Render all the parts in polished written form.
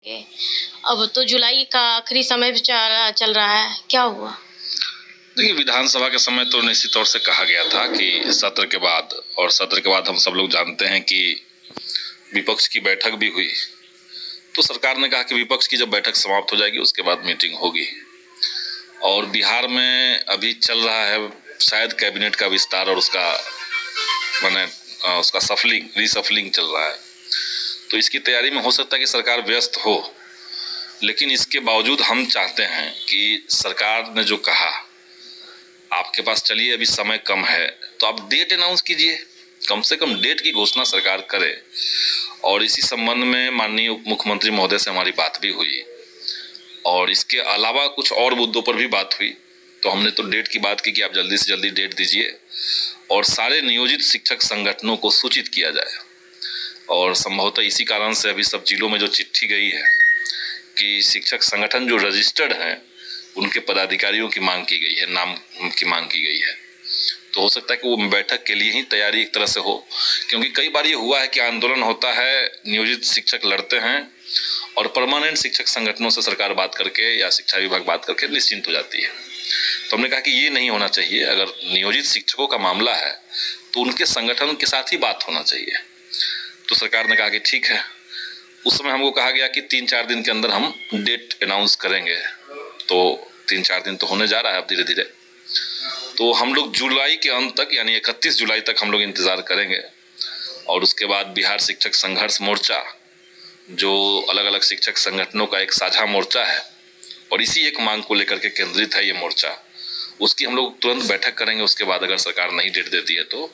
अब तो जुलाई का आखिरी समय भी चल रहा है, क्या हुआ? देखिए, विधानसभा के समय तो निश्चित तौर से कहा गया था कि सत्र के बाद, और सत्र के बाद हम सब लोग जानते हैं कि विपक्ष की बैठक भी हुई। तो सरकार ने कहा कि विपक्ष की जब बैठक समाप्त हो जाएगी उसके बाद मीटिंग होगी। और बिहार में अभी चल रहा है शायद कैबिनेट का विस्तार और उसका रीसफलिंग चल रहा है। तो इसकी तैयारी में हो सकता है कि सरकार व्यस्त हो, लेकिन इसके बावजूद हम चाहते हैं कि सरकार ने जो कहा, आपके पास चलिए अभी समय कम है तो आप डेट अनाउंस कीजिए, कम से कम डेट की घोषणा सरकार करे। और इसी संबंध में माननीय उप मुख्यमंत्री महोदय से हमारी बात भी हुई और इसके अलावा कुछ और मुद्दों पर भी बात हुई। तो हमने तो डेट की बात की कि आप जल्दी से जल्दी डेट दीजिए और सारे नियोजित शिक्षक संगठनों को सूचित किया जाए। और संभवतः इसी कारण से अभी सब जिलों में जो चिट्ठी गई है कि शिक्षक संगठन जो रजिस्टर्ड हैं उनके पदाधिकारियों की मांग की गई है, नाम की मांग की गई है। तो हो सकता है कि वो बैठक के लिए ही तैयारी एक तरह से हो, क्योंकि कई बार ये हुआ है कि आंदोलन होता है, नियोजित शिक्षक लड़ते हैं और परमानेंट शिक्षक संगठनों से सरकार बात करके या शिक्षा विभाग बात करके निश्चिंत हो जाती है। तो हमने कहा कि ये नहीं होना चाहिए। अगर नियोजित शिक्षकों का मामला है तो उनके संगठन के साथ ही बात होना चाहिए। तो सरकार ने कहा कि ठीक है। उस समय हमको कहा गया कि 3-4 दिन के अंदर हम डेट अनाउंस करेंगे। तो 3-4 दिन तो होने जा रहा है अब धीरे धीरे। तो हम लोग जुलाई के अंत तक यानी 31 जुलाई तक हम लोग इंतजार करेंगे। और उसके बाद बिहार शिक्षक संघर्ष मोर्चा, जो अलग अलग शिक्षक संगठनों का एक साझा मोर्चा है और इसी एक मांग को लेकर के केंद्रित है ये मोर्चा, उसकी हम लोग तुरंत बैठक करेंगे। उसके बाद अगर सरकार नहीं डेट देती है तो,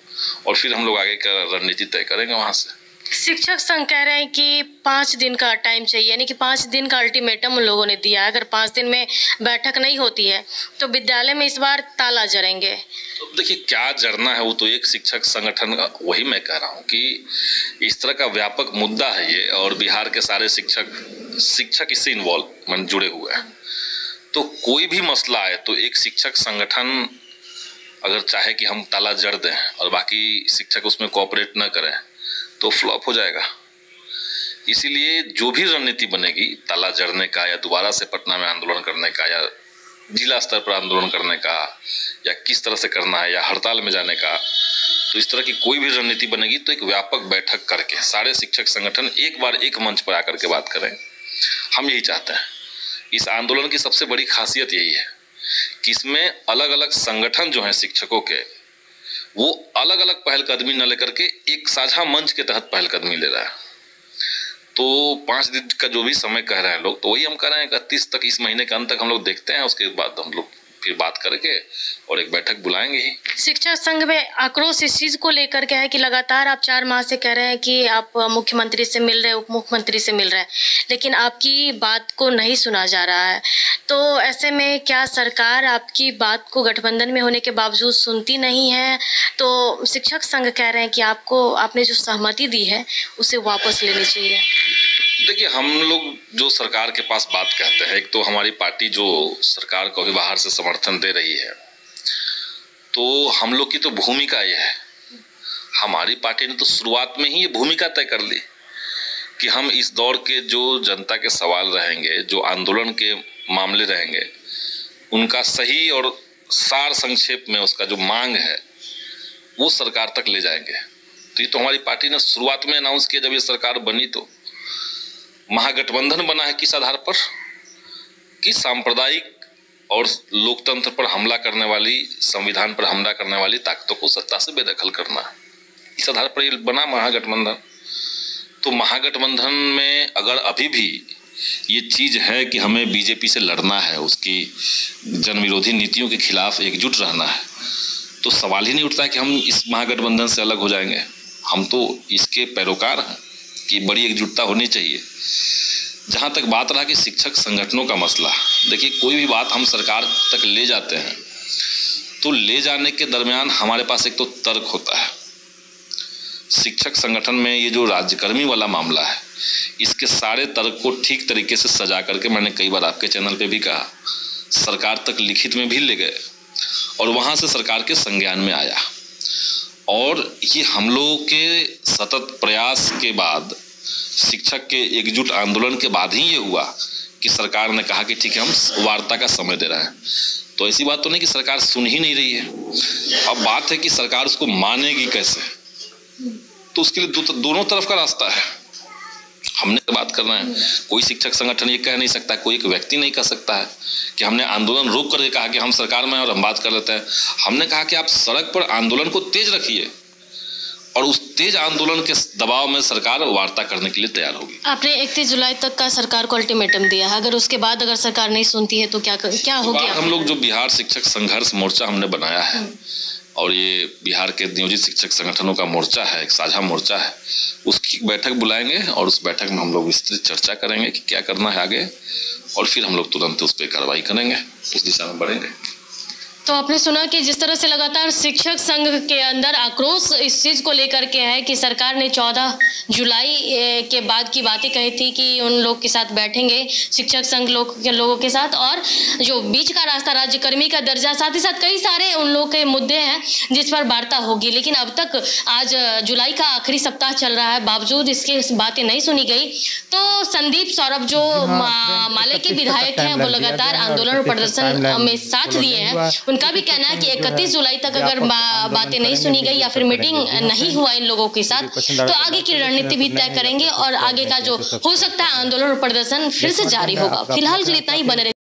और फिर हम लोग आगे का रणनीति तय करेंगे वहां से। शिक्षक संघ कह रहे हैं कि 5 दिन का टाइम चाहिए, यानी कि 5 दिन का अल्टीमेटम उन लोगों ने दिया है। अगर 5 दिन में बैठक नहीं होती है तो विद्यालय में इस बार ताला जड़ेंगे। तो देखिए, क्या जड़ना है वो तो एक शिक्षक संगठन का, वही मैं कह रहा हूँ कि इस तरह का व्यापक मुद्दा है ये, और बिहार के सारे शिक्षक इससे इन्वॉल्व जुड़े हुए हैं। तो कोई भी मसला आए तो एक शिक्षक संगठन अगर चाहे कि हम ताला जड़ दें और बाकी शिक्षक उसमें कोऑपरेट न करें तो फ्लॉप हो जाएगा। इसीलिए जो भी रणनीति बनेगी ताला जड़ने का, या दोबारा से पटना में आंदोलन करने का, या जिला स्तर पर आंदोलन करने का, या किस तरह से करना है, या हड़ताल में जाने का, तो इस तरह की कोई भी रणनीति बनेगी तो एक व्यापक बैठक करके सारे शिक्षक संगठन एक बार एक मंच पर आकर के बात करें। हम यही चाहते हैं। इस आंदोलन की सबसे बड़ी खासियत यही है कि इसमें अलग अलग संगठन जो हैं शिक्षकों के, वो अलग अलग पहलकदमी न लेकर के एक साझा मंच के तहत पहलकदमी ले रहा है। तो 5 दिन का जो भी समय कह रहे हैं लोग, तो वही हम कह रहे हैं 31 तक, इस महीने के अंत तक हम लोग देखते हैं। उसके बाद हम लोग फिर बात करके और एक बैठक बुलाएंगे ही। शिक्षक संघ में आक्रोश इस चीज को लेकर के है कि लगातार आप 4 माह से कह रहे हैं कि आप मुख्यमंत्री से मिल रहे हैं, उप मुख्यमंत्री से मिल रहे हैं, लेकिन आपकी बात को नहीं सुना जा रहा है। तो ऐसे में क्या सरकार आपकी बात को गठबंधन में होने के बावजूद सुनती नहीं है? तो शिक्षक संघ कह रहे हैं कि आपने जो सहमति दी है उसे वापस लेनी चाहिए। देखिए, हम लोग जो सरकार के पास बात कहते हैं, एक तो हमारी पार्टी जो सरकार को भी बाहर से समर्थन दे रही है, तो हम लोग की तो भूमिका ये है, हमारी पार्टी ने तो शुरुआत में ही ये भूमिका तय कर ली कि हम इस दौर के जो जनता के सवाल रहेंगे, जो आंदोलन के मामले रहेंगे, उनका सही और सार संक्षेप में उसका जो मांग है वो सरकार तक ले जाएंगे। तो ये तो हमारी पार्टी ने शुरुआत में अनाउंस किया जब ये सरकार बनी। तो महागठबंधन बना है किस आधार पर कि सांप्रदायिक और लोकतंत्र पर हमला करने वाली, संविधान पर हमला करने वाली ताकतों को सत्ता से बेदखल करना, इस आधार पर ये बना महागठबंधन। तो महागठबंधन में अगर अभी भी ये चीज है कि हमें बीजेपी से लड़ना है, उसकी जनविरोधी नीतियों के खिलाफ एकजुट रहना है, तो सवाल ही नहीं उठता है कि हम इस महागठबंधन से अलग हो जाएंगे। हम तो इसके पैरोकार हैं कि बड़ी एकजुटता होनी चाहिए। जहां तक बात रहा कि शिक्षक संगठनों का मसला, देखिए, कोई भी बात हम सरकार तक ले जाते हैं तो ले जाने के दरमियान हमारे पास एक तो तर्क होता है। शिक्षक संगठन में ये जो राज्यकर्मी वाला मामला है, इसके सारे तर्क को ठीक तरीके से सजा करके मैंने कई बार आपके चैनल पे भी कहा, सरकार तक लिखित में भी ले गए और वहां से सरकार के संज्ञान में आया। और ये हम लोगों के सतत प्रयास के बाद शिक्षक के एकजुट आंदोलन के बाद ही ये हुआ कि सरकार ने कहा कि ठीक है, हम वार्ता का समय दे रहे हैं। तो ऐसी बात तो नहीं कि सरकार सुन ही नहीं रही है। अब बात है कि सरकार उसको मानेगी कैसे, तो उसके लिए दोनों तरफ का रास्ता है। हमने बात करना है, कोई शिक्षक संगठन ये कह नहीं सकता, कोई एक व्यक्ति नहीं कह सकता है कि हमने आंदोलन रोक करके कहा कि हम सरकार में हैं और हम बात कर लेते हैं। हमने कहा कि आप सड़क पर आंदोलन को तेज रखिए और उस तेज आंदोलन के दबाव में सरकार वार्ता करने के लिए तैयार होगी। आपने 31 जुलाई तक का सरकार को अल्टीमेटम दिया है, अगर उसके बाद अगर सरकार नहीं सुनती है तो क्या होगी? हम लोग जो बिहार शिक्षक संघर्ष मोर्चा हमने बनाया है और ये बिहार के नियोजित शिक्षक संगठनों का मोर्चा है, एक साझा मोर्चा है, उसकी बैठक बुलाएंगे और उस बैठक में हम लोग विस्तृत चर्चा करेंगे कि क्या करना है आगे, और फिर हम लोग तुरंत उस पर कार्रवाई करेंगे, उस दिशा में बढ़ेंगे। तो आपने सुना कि जिस तरह से लगातार शिक्षक संघ के अंदर आक्रोश इस चीज़ को लेकर के है कि सरकार ने 14 जुलाई के बाद की बातें कही थी कि उन लोग के साथ बैठेंगे, शिक्षक संघ लोगों के साथ, और जो बीच का रास्ता राज्यकर्मी का दर्जा, साथ ही साथ कई सारे उन लोग के मुद्दे हैं जिस पर वार्ता होगी। लेकिन अब तक आज जुलाई का आखिरी सप्ताह चल रहा है, बावजूद इसके बातें नहीं सुनी गई। तो संदीप सौरभ जो माले के विधायक हैं वो लगातार आंदोलन और प्रदर्शन में साथ दिए हैं, उनका भी कहना है कि 31 जुलाई तक अगर बातें नहीं सुनी गई या फिर मीटिंग नहीं हुआ इन लोगों के साथ, तो आगे की रणनीति भी तय करेंगे और आगे का जो हो सकता है आंदोलन और प्रदर्शन फिर से जारी होगा। फिलहाल के लिए इतना ही, बने रहे।